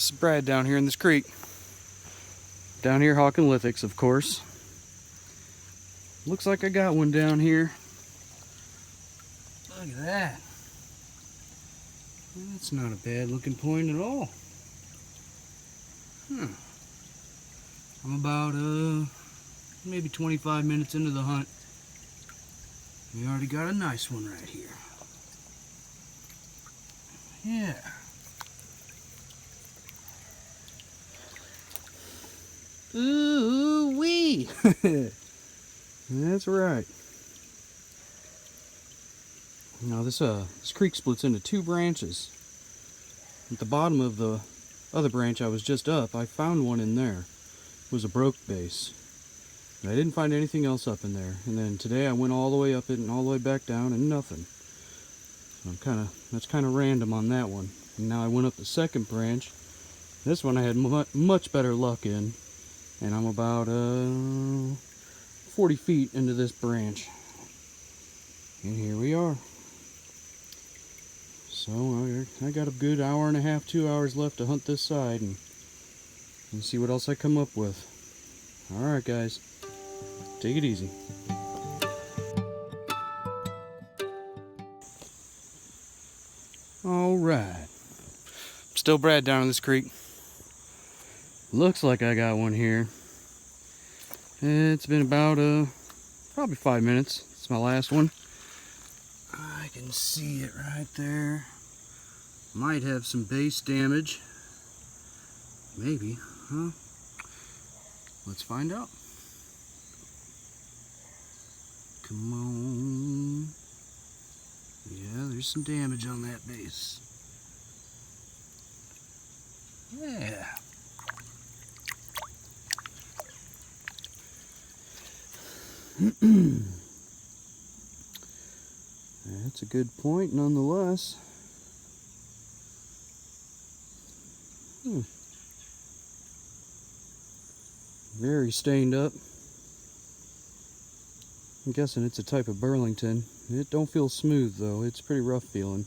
This is Brad down here in this creek. Down here, Hawking Lithics, of course. Looks like I got one down here. Look at that. That's not a bad looking point at all. I'm about maybe 25 minutes into the hunt. We already got a nice one right here. Yeah. Ooh wee! That's right. Now this creek splits into two branches. At the bottom of the other branch I was just up, I found one in there. It was a broke base. And I didn't find anything else up in there. And then today I went all the way up it and all the way back down and nothing. So that's kind of random on that one. And now I went up the second branch. This one I had much better luck in. And I'm about 40 feet into this branch. And here we are. So I got a good hour and a half, 2 hours left to hunt this side and see what else I come up with. Alright guys, take it easy. Alright. Still Brad down in this creek. Looks like I got one here. It's been about probably 5 minutes. It's my last one. I can see it right there. Might have some base damage. Maybe, huh? Let's find out. Come on. Yeah, there's some damage on that base. Yeah. That's a good point nonetheless. Very stained up. I'm guessing it's a type of Burlington. It don't feel smooth though. It's pretty rough feeling.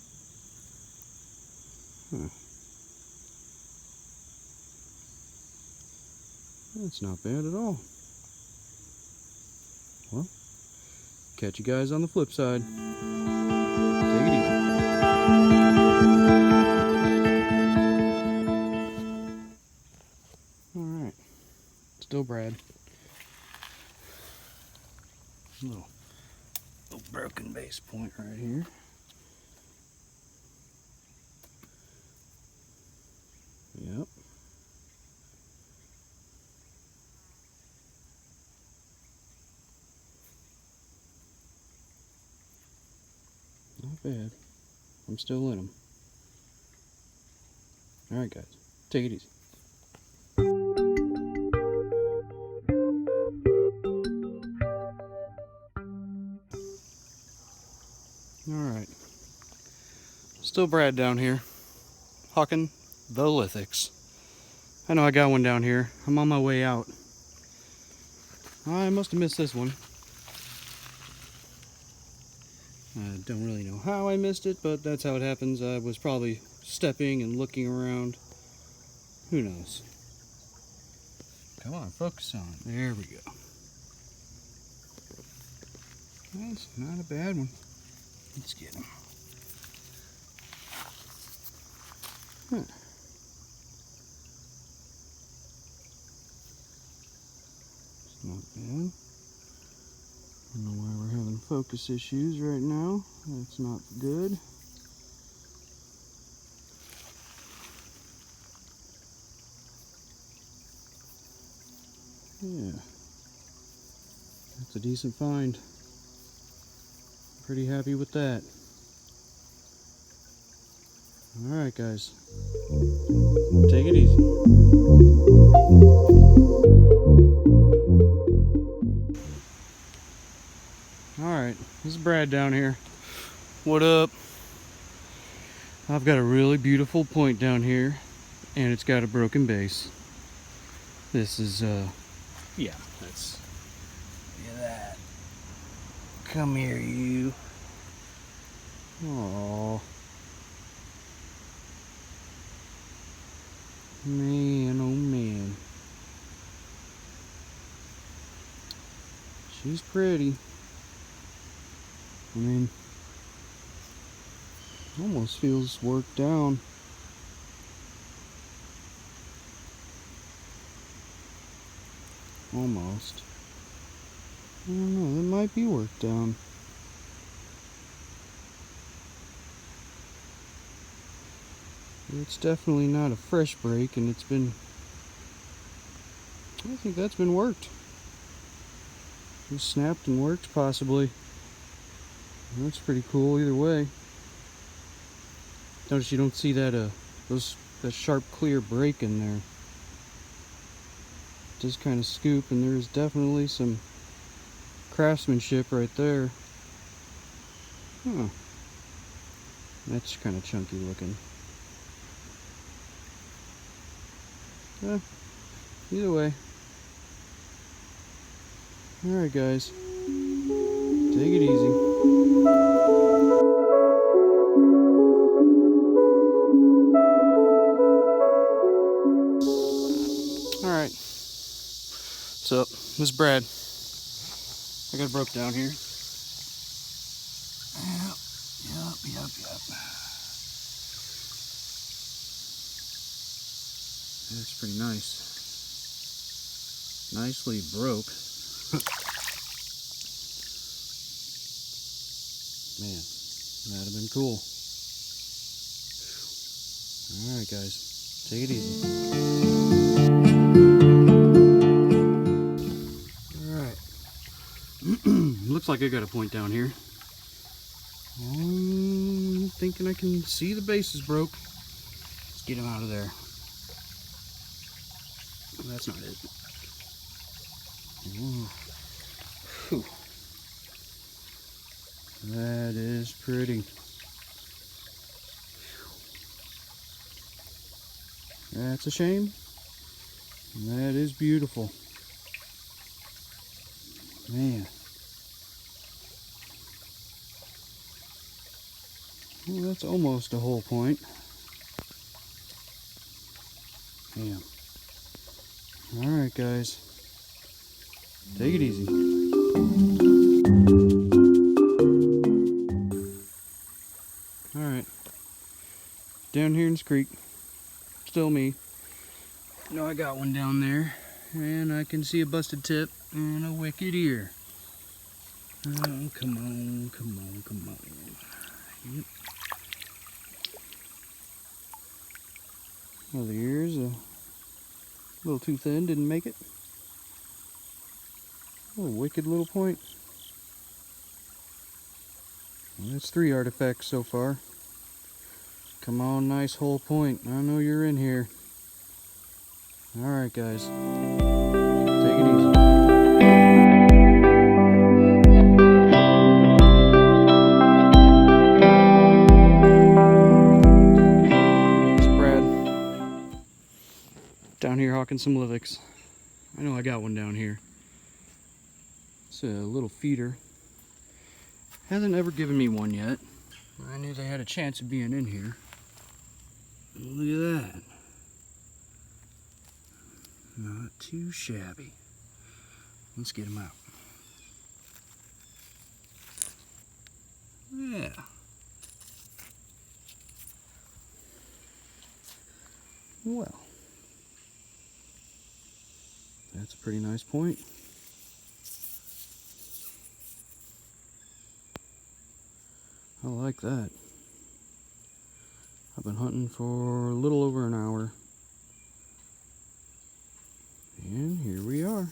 That's not bad at all. Well, catch you guys on the flip side. Take it easy. Alright. Still Brad. Little broken base point right here. Yep. Not bad. I'm still in them. Alright guys, take it easy. Alright. Still Brad down here. Hawking the Lithics. I know I got one down here. I'm on my way out. I must have missed this one. I don't really know how I missed it, but that's how it happens. I was probably stepping and looking around. Who knows? Come on, focus on it. There we go. That's not a bad one. Let's get him. It's not bad. I don't know why we're having focus issues right now. That's not good. Yeah. That's a decent find. Pretty happy with that. Alright guys. Take it easy. Alright, this is Brad down here. What up? I've got a really beautiful point down here, and it's got a broken base. This is, yeah, that's, look at that. Come here, you. Aww. Man, oh man. She's pretty. I mean, almost feels worked down. Almost. I don't know, it might be worked down. It's definitely not a fresh break, and it's been, I think that's been worked. It snapped and worked, possibly. That's pretty cool either way. Notice you don't see that that sharp clear break in there. Just kind of scoop, and there's definitely some craftsmanship right there. Huh. That's kind of chunky looking. Yeah, either way. Alright guys, take it easy. Alright, so this is Brad. I got it broke down here. Yep. That's pretty nice. Nicely broke. Man, that'd have been cool. Alright guys, take it easy. Alright. Looks like I got a point down here. I'm thinking I can see the base is broke. Let's get him out of there. That's not it. Whew. That is pretty. That's a shame. That is beautiful. Man. Well, that's almost a whole point. Damn. Alright guys. Take it easy. Alright. Down here in this creek. Still me. No, I got one down there. And I can see a busted tip and a wicked ear. Oh, come on. Yep. Well, the ear's a little too thin, didn't make it. Oh, wicked little point. Well, that's 3 artifacts so far. Come on, nice whole point. I know you're in here. Alright guys, take it easy. It's Brad. Down here hawking some lithics. I know I got one down here. It's a little feeder. Hasn't ever given me one yet. I knew they had a chance of being in here. Look at that. Not too shabby. Let's get him out. Yeah. Well, that's a pretty nice point. I like that. I've been hunting for a little over an hour. And here we are.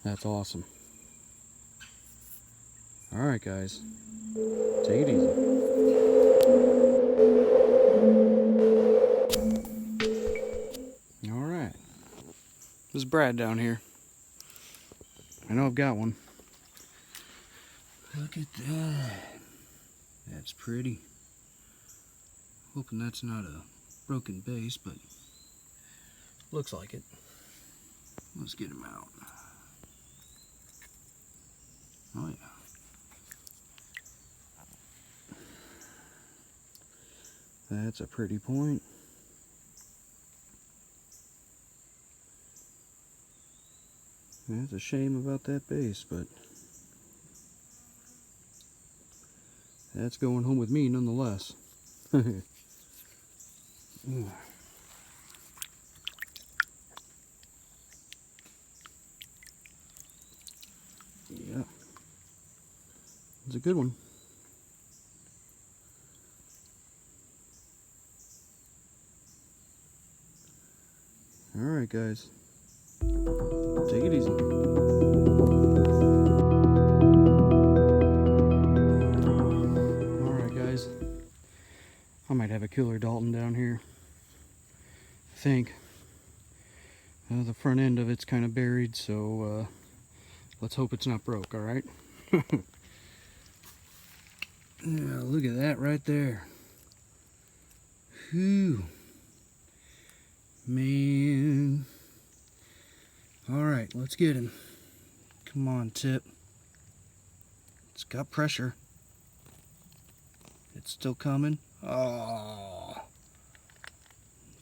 That's awesome. Alright guys, take it easy. Alright. This is Brad down here. I know I've got one. Look at that. That's pretty. Hoping that's not a broken base, but looks like it. Let's get him out. Oh yeah. That's a pretty point. That's a shame about that base, but that's going home with me nonetheless. Yeah, it's a good one. Alright guys, take it easy. Alright guys, I might have a killer Dalton down here. I think. The front end of it's kind of buried, so let's hope it's not broke, alright? Yeah, look at that right there. Whew. Man. Alright, let's get him. Come on, tip. It's got pressure. It's still coming. Oh.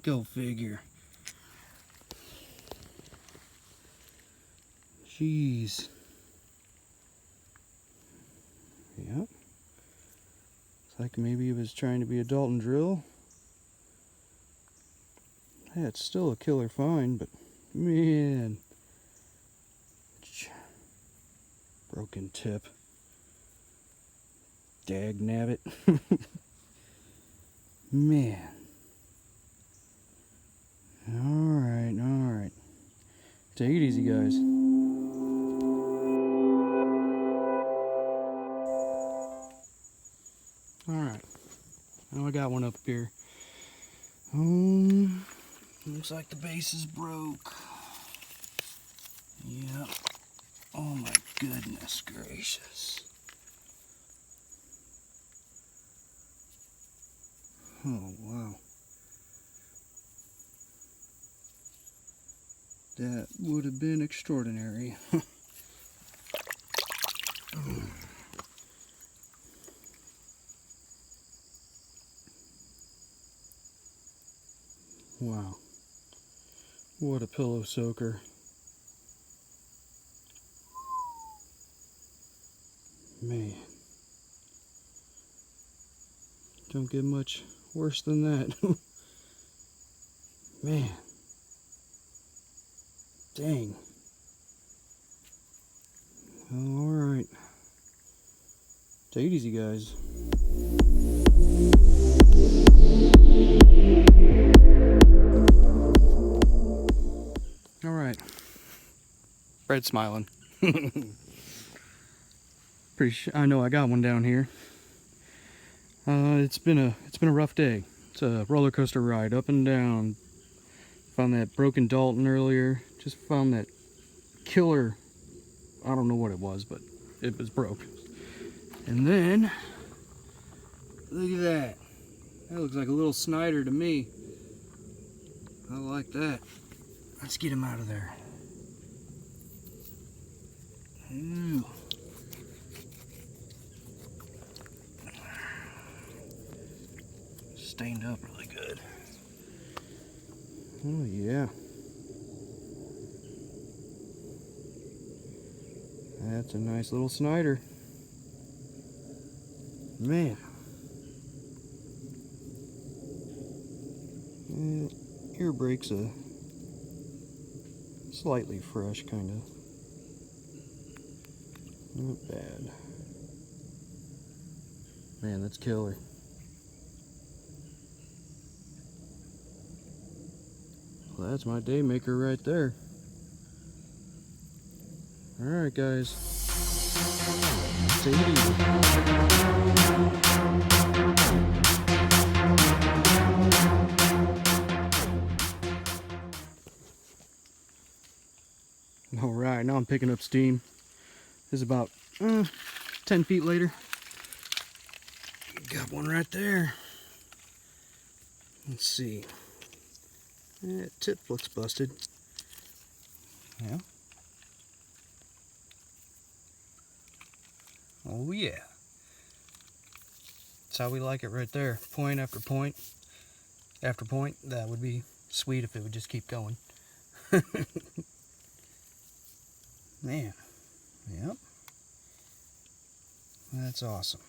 Go figure. Jeez. Yep. Looks like maybe he was trying to be a Dalton drill. Yeah, it's still a killer find, but man. Broken tip. Dag nabbit. Man. Alright, alright. Take it easy, guys. Alright. Now I got one up here. Looks like the base is broke. Yep. Oh my goodness gracious. Oh wow. That would have been extraordinary. Wow. What a pillow soaker. Man. Don't get much worse than that. Man. Dang. Alright. Take it easy, guys. Alright. Fred's smiling. Pretty sure I know I got one down here. It's been a rough day. It's a roller coaster ride up and down. Found that broken Dalton earlier. Just found that killer. I don't know what it was, but it was broke. And then look at that. That looks like a little Snyder to me. I like that. Let's get him out of there. Ooh. Stained up really good. Oh yeah. That's a nice little Snyder. Man. Ear breaks a slightly fresh, kind of. Not bad. Man, that's killer. Well, that's my day maker right there. Alright, guys. Take it easy. Alright, now I'm picking up steam. This is about 10 feet later. Got one right there. Let's see. That tip looks busted. Yeah. Oh yeah. That's how we like it right there. Point after point. after point. That would be sweet if it would just keep going. Man, yep. That's awesome.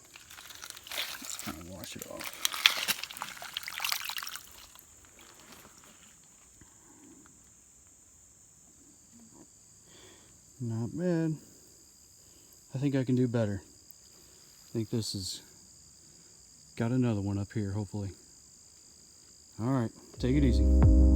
Let's kind of wash it off. Not bad. I think I can do better. I think this has got another one up here, hopefully. Alright, take it easy.